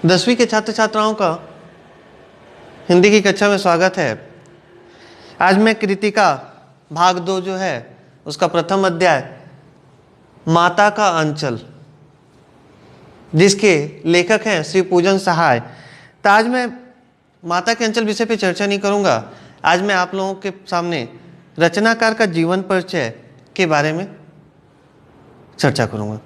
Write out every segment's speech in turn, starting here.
10वीं के छात्र छात्राओं का हिंदी की कक्षा में स्वागत है। आज मैं कृतिका भाग 2 जो है उसका प्रथम अध्याय माता का अंचल, जिसके लेखक हैं श्री पूजन सहाय। तो आज मैं माता के अंचल विषय पे चर्चा नहीं करूंगा। आज मैं आप लोगों के सामने रचनाकार का जीवन परिचय के बारे में चर्चा करूंगा।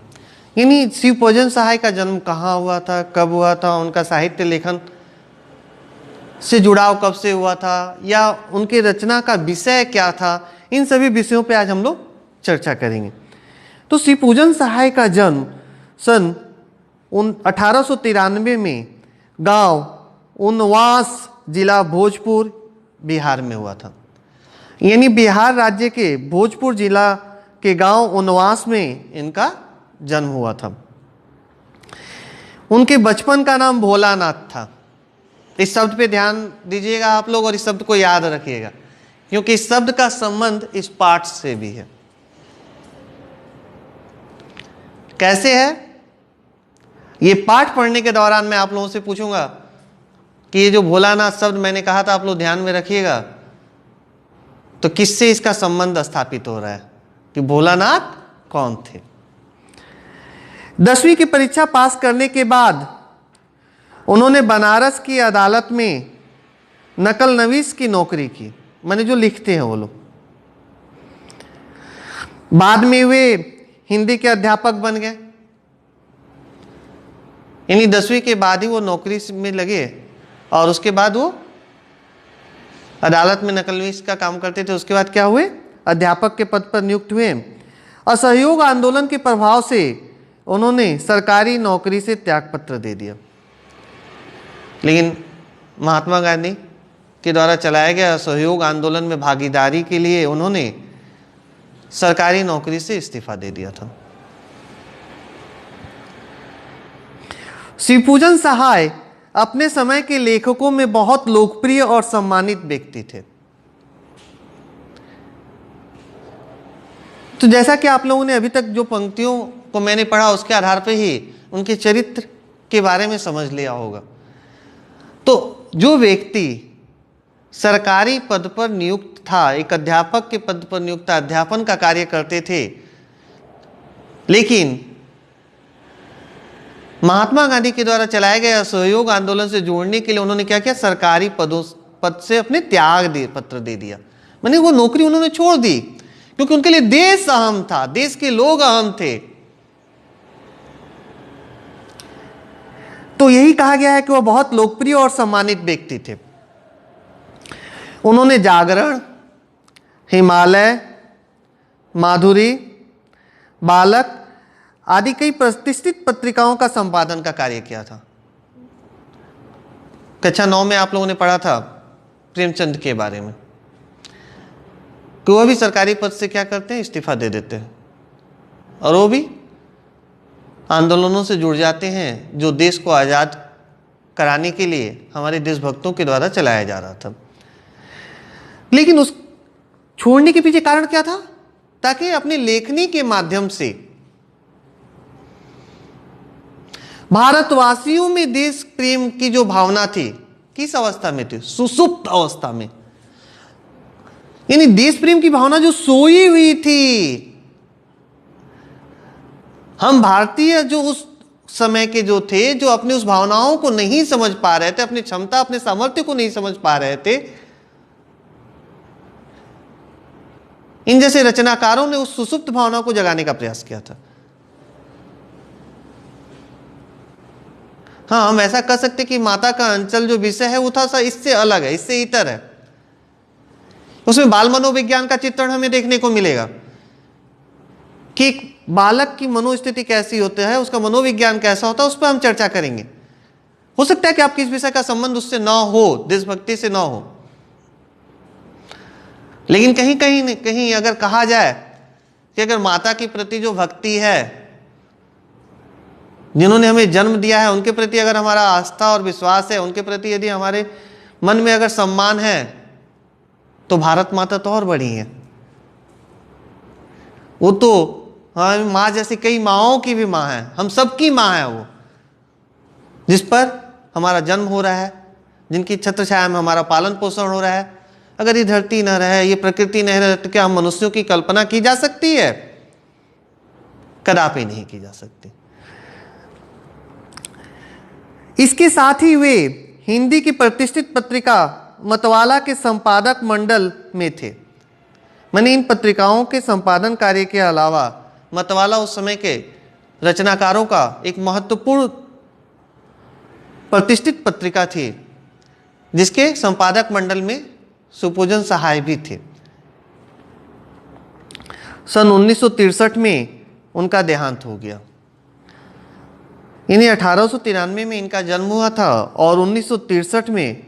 यानी श्री पूजन सहाय का जन्म कहाँ हुआ था, कब हुआ था, उनका साहित्य लेखन से जुड़ाव कब से हुआ था, या उनके रचना का विषय क्या था, इन सभी विषयों पे आज हम लोग चर्चा करेंगे। तो श्री पूजन सहाय का जन्म सन 1893 में गांव उनवास, जिला भोजपुर, बिहार में हुआ था। यानी बिहार राज्य के भोजपुर जिला के गांव उनवास में इनका जन्म हुआ था। उनके बचपन का नाम भोलानाथ था। इस शब्द पे ध्यान दीजिएगा आप लोग और इस शब्द को याद रखिएगा, क्योंकि इस शब्द का संबंध इस पाठ से भी है। कैसे है? ये पाठ पढ़ने के दौरान मैं आप लोगों से पूछूंगा कि ये जो भोलानाथ शब्द मैंने कहा था, आप लोग ध्यान में रखिएगा, तो किससे इसका संबंध स्थापित हो रहा है कि भोलानाथ कौन थे। 10वीं की परीक्षा पास करने के बाद उन्होंने बनारस की अदालत में नकल नवीस की नौकरी की, माने जो लिखते हैं वो लोग। बाद में वे हिंदी के अध्यापक बन गए। यानी 10वीं के बाद ही वो नौकरी में लगे और उसके बाद वो अदालत में नकल नवीस का काम करते थे। उसके बाद क्या हुए? अध्यापक के पद पर नियुक्त हुए। असहयोग आंदोलन के प्रभाव से उन्होंने सरकारी नौकरी से त्यागपत्र दे दिया, लेकिन महात्मा गांधी के द्वारा चलाए गए असहयोग आंदोलन में भागीदारी के लिए उन्होंने सरकारी नौकरी से इस्तीफा दे दिया था। श्री पूजन सहाय अपने समय के लेखकों में बहुत लोकप्रिय और सम्मानित व्यक्ति थे। तो जैसा कि आप लोगों ने अभी तक जो पंक्तियों को मैंने पढ़ा, उसके आधार पर ही उनके चरित्र के बारे में समझ लिया होगा। तो जो व्यक्ति सरकारी पद पर नियुक्त था, एक अध्यापक के पद पर नियुक्त था, अध्यापन का कार्य करते थे, लेकिन महात्मा गांधी के द्वारा चलाए गए असहयोग आंदोलन से जोड़ने के लिए उन्होंने क्या किया? सरकारी पद से अपने त्याग पत्र दे दिया। माने वो नौकरी उन्होंने छोड़ दी, क्योंकि उनके लिए देश अहम था, देश के लोग अहम थे। तो यही कहा गया है कि वह बहुत लोकप्रिय और सम्मानित व्यक्ति थे। उन्होंने जागरण, हिमालय, माधुरी, बालक आदि कई प्रतिष्ठित पत्रिकाओं का संपादन का कार्य किया था। कक्षा 9 में आप लोगों ने पढ़ा था प्रेमचंद के बारे में कि वह भी सरकारी पद से क्या करते हैं? इस्तीफा दे देते हैं, और वो भी आंदोलनों से जुड़ जाते हैं जो देश को आज़ाद कराने के लिए हमारे देशभक्तों के द्वारा चलाया जा रहा था। लेकिन उस छोड़ने के पीछे कारण क्या था? ताकि अपनी लेखनी के माध्यम से भारतवासियों में देश प्रेम की जो भावना थी, किस अवस्था में थी? सुसुप्त अवस्था में। यानी देश प्रेम की भावना जो सोई हुई थी। हम भारतीय जो उस समय के जो थे, जो अपनी उस भावनाओं को नहीं समझ पा रहे थे, अपनी क्षमता, अपने सामर्थ्य को नहीं समझ पा रहे थे, इन जैसे रचनाकारों ने उस सुसुप्त भावना को जगाने का प्रयास किया था। हाँ, हम ऐसा कह सकते कि माता का अंचल जो विषय है वो था इससे अलग है, इससे इतर है। उसमें बाल मनोविज्ञान का चित्रण हमें देखने को मिलेगा कि एक बालक की मनोस्थिति कैसी होती है, उसका मनोविज्ञान कैसा होता है, उस पर हम चर्चा करेंगे। हो सकता है कि आपकी इस विषय का संबंध उससे ना हो, देशभक्ति से ना हो, लेकिन कहीं कहीं कहीं अगर कहा जाए कि अगर माता के प्रति जो भक्ति है, जिन्होंने हमें जन्म दिया है, उनके प्रति अगर हमारा आस्था और विश्वास है, उनके प्रति यदि हमारे मन में अगर सम्मान है, तो भारत माता तो और बड़ी है। वो तो माँ जैसी कई माँओं की भी माँ है, हम सबकी माँ है वो, जिस पर हमारा जन्म हो रहा है, जिनकी छत्र छाया में हमारा पालन पोषण हो रहा है, अगर ये धरती न रहे, ये प्रकृति नहीं रहे, तो क्या हम मनुष्यों की कल्पना की जा सकती है? कदापि नहीं की जा सकती। इसके साथ ही वे हिंदी की प्रतिष्ठित पत्रिका मतवाला के संपादक मंडल में थे। माने इन पत्रिकाओं के संपादन कार्य के अलावा मतवाला उस समय के रचनाकारों का एक महत्वपूर्ण प्रतिष्ठित पत्रिका थी, जिसके संपादक मंडल में सुपूजन सहाय भी थे। सन 1963 में उनका देहांत हो गया। इन्हें 1893 में इनका जन्म हुआ था और 1963 में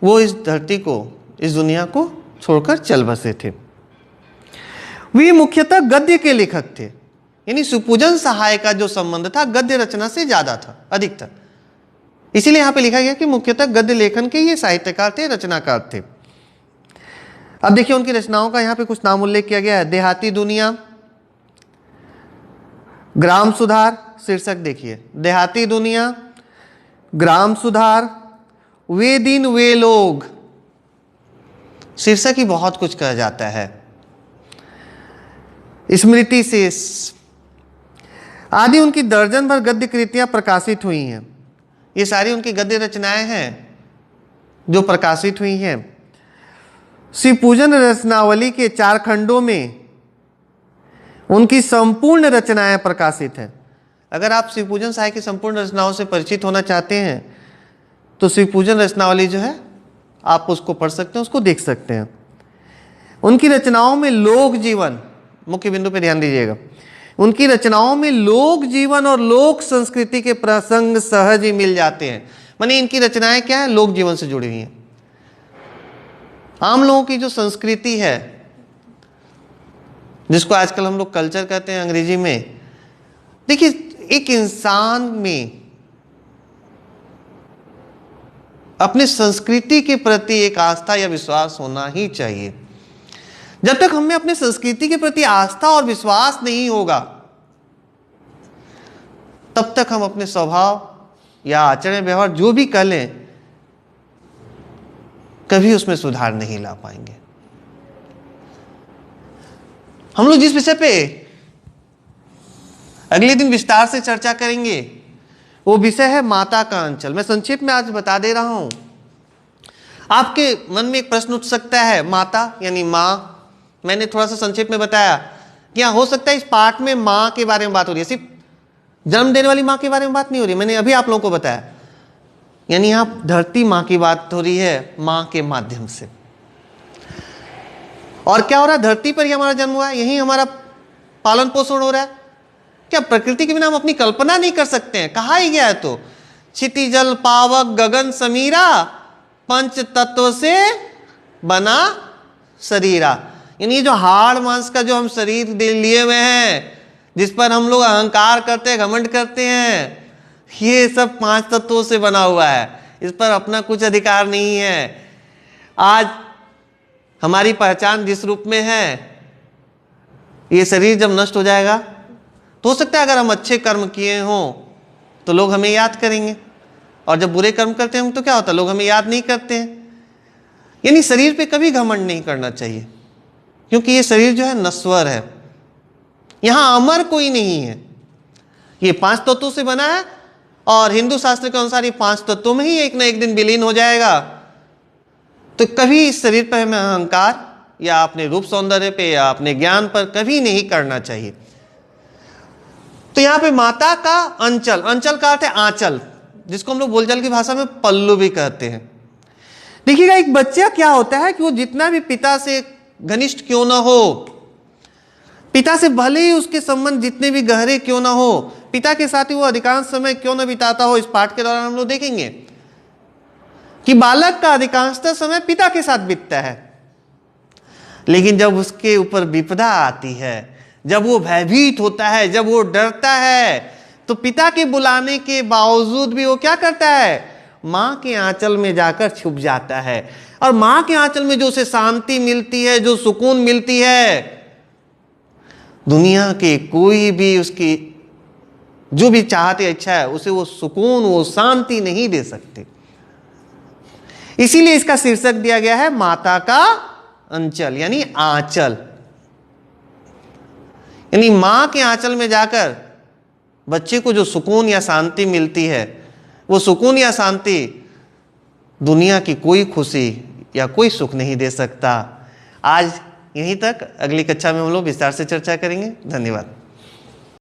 वो इस धरती को, इस दुनिया को छोड़कर चल बसे थे। वे मुख्यतः गद्य के लेखक थे, यानी सुपूजन सहाय का जो संबंध था गद्य रचना से ज्यादा था, अधिक था। इसीलिए यहां पे लिखा गया कि मुख्यतः गद्य लेखन के ये साहित्यकार थे, रचनाकार थे। अब देखिए उनकी रचनाओं का यहां पे कुछ नाम उल्लेख किया गया है। देहाती दुनिया, ग्राम सुधार, शीर्षक देखिए, देहाती दुनिया, ग्राम सुधार, वे दिन वे लोग, शीर्षक ही बहुत कुछ कहा जाता है। स्मृति शेष आदि उनकी दर्जन भर गद्य कृतियां प्रकाशित हुई हैं। ये सारी उनकी गद्य रचनाएं हैं जो प्रकाशित हुई हैं। शिवपूजन रचनावली के 4 खंडों में उनकी संपूर्ण रचनाएं प्रकाशित हैं। अगर आप शिवपूजन सहाय की संपूर्ण रचनाओं से परिचित होना चाहते हैं तो शिवपूजन रचनावली जो है आप उसको पढ़ सकते हैं, उसको देख सकते हैं। उनकी रचनाओं में लोक जीवन, मुख्य बिंदु पे ध्यान दीजिएगा, उनकी रचनाओं में लोक जीवन और लोक संस्कृति के प्रसंग सहज ही मिल जाते हैं। माने इनकी रचनाएं क्या है? लोक जीवन से जुड़ी हुई हैं। आम लोगों की जो संस्कृति है, जिसको आजकल हम लोग कल्चर कहते हैं अंग्रेजी में, देखिए एक इंसान में अपनी संस्कृति के प्रति एक आस्था या विश्वास होना ही चाहिए। जब तक हमें अपनी संस्कृति के प्रति आस्था और विश्वास नहीं होगा, तब तक हम अपने स्वभाव या आचरण व्यवहार जो भी कर लें, कभी उसमें सुधार नहीं ला पाएंगे। हम लोग जिस विषय पे अगले दिन विस्तार से चर्चा करेंगे वो विषय है माता का अंचल। मैं संक्षेप में आज बता दे रहा हूं। आपके मन में एक प्रश्न उठ सकता है, माता यानी मां। मैंने थोड़ा सा संक्षेप में बताया कि यहां हो सकता है इस पाठ में मां के बारे में बात हो रही है, सिर्फ जन्म देने वाली मां के बारे में बात नहीं हो रही। मैंने अभी आप लोगों को बताया, यानी यहां धरती मां की बात हो रही है, मां के माध्यम से। और क्या हो रहा है? धरती पर ही हमारा जन्म हुआ है, यही हमारा पालन पोषण हो रहा है। क्या प्रकृति के बिना हम अपनी कल्पना नहीं कर सकते हैं? कहा ही गया है तो, क्षिति जल पावक गगन समीरा, पंच तत्व से बना शरीरा। यानी जो हाड़ मांस का जो हम शरीर लिए हुए हैं, जिस पर हम लोग अहंकार करते हैं, घमंड करते हैं, ये सब 5 तत्वों से बना हुआ है। इस पर अपना कुछ अधिकार नहीं है। आज हमारी पहचान जिस रूप में है, ये शरीर जब नष्ट हो जाएगा तो हो सकता है अगर हम अच्छे कर्म किए हों तो लोग हमें याद करेंगे, और जब बुरे कर्म करते हैं तो क्या होता है? लोग हमें याद नहीं करते हैं। यानी शरीर पे कभी घमंड नहीं करना चाहिए, क्योंकि ये शरीर जो है नश्वर है, यहां अमर कोई नहीं है। ये 5 तत्वों से बना है और हिंदू शास्त्र के अनुसार ये 5 तत्वों में ही एक ना एक दिन विलीन हो जाएगा। तो कभी इस शरीर पर हमें अहंकार या अपने रूप सौंदर्य पे या अपने ज्ञान पर कभी नहीं करना चाहिए। तो यहां पे माता का अंचल, अंचल का अर्थ है आंचल, जिसको हम लोग बोलचाल की भाषा में पल्लू भी कहते हैं। देखिएगा एक बच्चा क्या होता है कि वो जितना भी पिता से घनिष्ठ क्यों ना हो, पिता से भले ही उसके संबंध जितने भी गहरे क्यों ना हो, पिता के साथ ही वो अधिकांश समय क्यों ना बिताता हो, इस पाठ के दौरान हम लोग देखेंगे कि बालक का अधिकांशतः समय पिता के साथ बीतता है। लेकिन जब उसके ऊपर विपदा आती है, जब वो भयभीत होता है, जब वो डरता है, तो पिता के बुलाने के बावजूद भी वो क्या करता है? मां के आंचल में जाकर छुप जाता है। और मां के आंचल में जो उसे शांति मिलती है, जो सुकून मिलती है, दुनिया के कोई भी उसकी जो भी चाहत या इच्छा है उसे वो सुकून, वो शांति नहीं दे सकते। इसीलिए इसका शीर्षक दिया गया है माता का अंचल, यानी आंचल। यानी मां के आंचल में जाकर बच्चे को जो सुकून या शांति मिलती है, वो सुकून या शांति दुनिया की कोई खुशी या कोई सुख नहीं दे सकता। आज यहीं तक, अगली कक्षा में हम लोग विस्तार से चर्चा करेंगे। धन्यवाद।